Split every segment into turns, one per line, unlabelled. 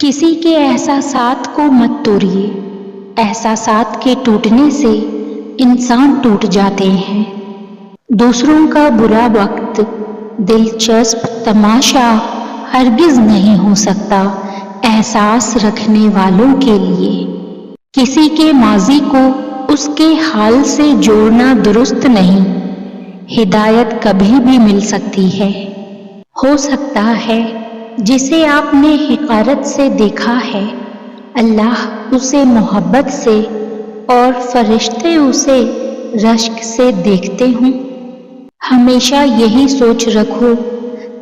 کسی کے احساسات کو مت توڑیے، احساسات کے ٹوٹنے سے انسان ٹوٹ جاتے ہیں۔ دوسروں کا برا وقت دلچسپ تماشا ہرگز نہیں ہو سکتا احساس رکھنے والوں کے لیے۔ کسی کے ماضی کو اس کے حال سے جوڑنا درست نہیں۔ ہدایت کبھی بھی مل سکتی ہے۔ ہو سکتا ہے جسے آپ نے حقارت سے دیکھا ہے، اللہ اسے محبت سے اور فرشتے اسے رشک سے دیکھتے ہوں۔ ہمیشہ یہی سوچ رکھو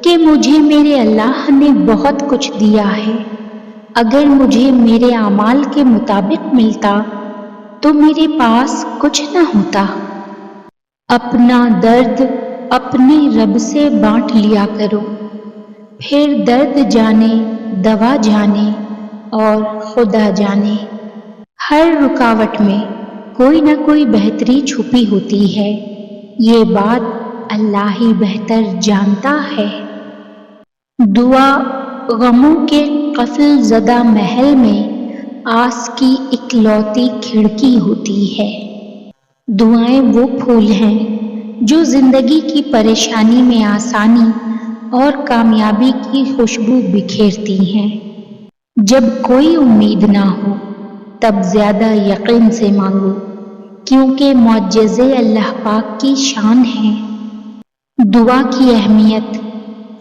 کہ مجھے میرے اللہ نے بہت کچھ دیا ہے۔ اگر مجھے میرے اعمال کے مطابق ملتا تو میرے پاس کچھ نہ ہوتا۔ اپنا درد اپنے رب سے بانٹ لیا کرو، پھر درد جانے، دوا جانے اور خدا جانے۔ ہر رکاوٹ میں کوئی نہ کوئی بہتری چھپی ہوتی ہے، یہ بات اللہ ہی بہتر جانتا ہے۔ دعا غموں کے قفل زدہ محل میں آس کی اکلوتی کھڑکی ہوتی ہے۔ دعائیں وہ پھول ہیں جو زندگی کی پریشانی میں آسانی اور کامیابی کی خوشبو بکھیرتی ہیں۔ جب کوئی امید نہ ہو تب زیادہ یقین سے مانگو، کیونکہ معجزے اللہ پاک کی شان ہیں۔ دعا کی اہمیت۔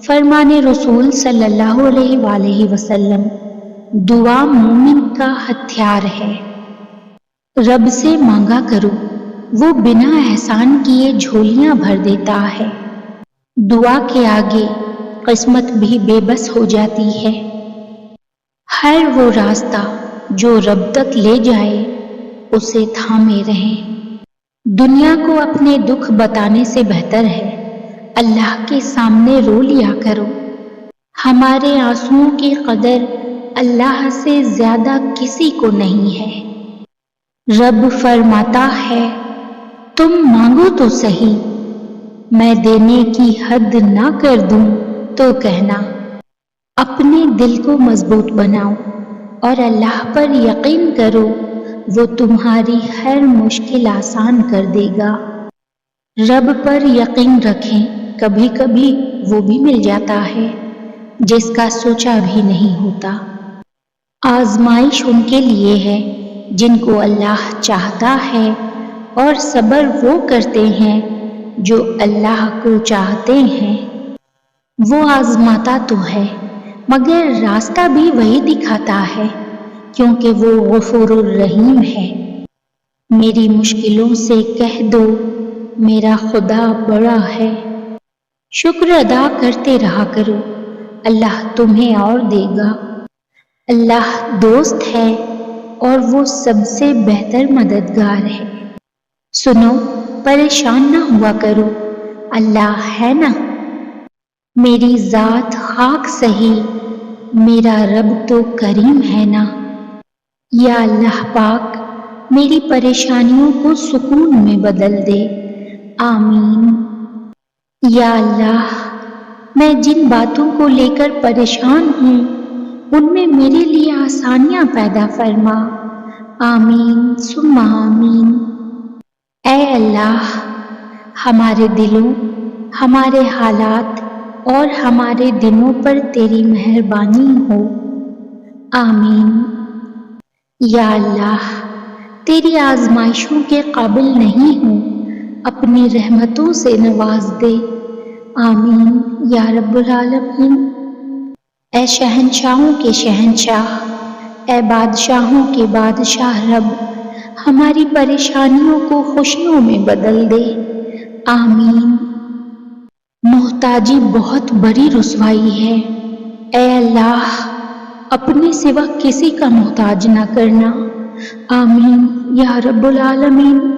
فرمان رسول صلی اللہ علیہ وآلہ وسلم، دعا مومن کا ہتھیار ہے۔ رب سے مانگا کرو، وہ بنا احسان کیے جھولیاں بھر دیتا ہے۔ دعا کے آگے قسمت بھی بے بس ہو جاتی ہے۔ ہر وہ راستہ جو رب تک لے جائے اسے تھامے رہیں۔ دنیا کو اپنے دکھ بتانے سے بہتر ہے اللہ کے سامنے رو لیا کرو۔ ہمارے آنسوؤں کی قدر اللہ سے زیادہ کسی کو نہیں ہے۔ رب فرماتا ہے، تم مانگو تو صحیح، میں دینے کی حد نہ کر دوں تو کہنا۔ اپنے دل کو مضبوط بناؤ اور اللہ پر یقین کرو، وہ تمہاری ہر مشکل آسان کر دے گا۔ رب پر یقین رکھیں، کبھی کبھی وہ بھی مل جاتا ہے جس کا سوچا بھی نہیں ہوتا۔ آزمائش ان کے لیے ہے جن کو اللہ چاہتا ہے، اور صبر وہ کرتے ہیں جو اللہ کو چاہتے ہیں۔ وہ آزماتا تو ہے مگر راستہ بھی وہی دکھاتا ہے، کیونکہ وہ غفور الرحیم ہے۔ میری مشکلوں سے کہہ دو، میرا خدا بڑا ہے۔ شکر ادا کرتے رہا کرو، اللہ تمہیں اور دے گا۔ اللہ دوست ہے اور وہ سب سے بہتر مددگار ہے۔ سنو، پریشان نہ ہوا کرو، اللہ ہے نا۔ میری ذات خاک سہی، میرا رب تو کریم ہے نا۔ یا اللہ پاک میری پریشانیوں کو سکون میں بدل دے، آمین۔ یا اللہ، میں جن باتوں کو لے کر پریشان ہوں ان میں میرے لیے آسانیاں پیدا فرما، آمین ثم آمین۔ اے اللہ، ہمارے دلوں، ہمارے حالات اور ہمارے دنوں پر تیری مہربانی ہو، آمین۔ یا اللہ، تیری آزمائشوں کے قابل نہیں ہوں، اپنی رحمتوں سے نواز دے، آمین یا رب العالمین۔ اے شہنشاہوں کے شہنشاہ، اے بادشاہوں کے بادشاہ رب، ہماری پریشانیوں کو خوشیوں میں بدل دے، آمین۔ محتاجی بہت بڑی رسوائی ہے، اے اللہ اپنے سوا کسی کا محتاج نہ کرنا، آمین یا رب العالمین۔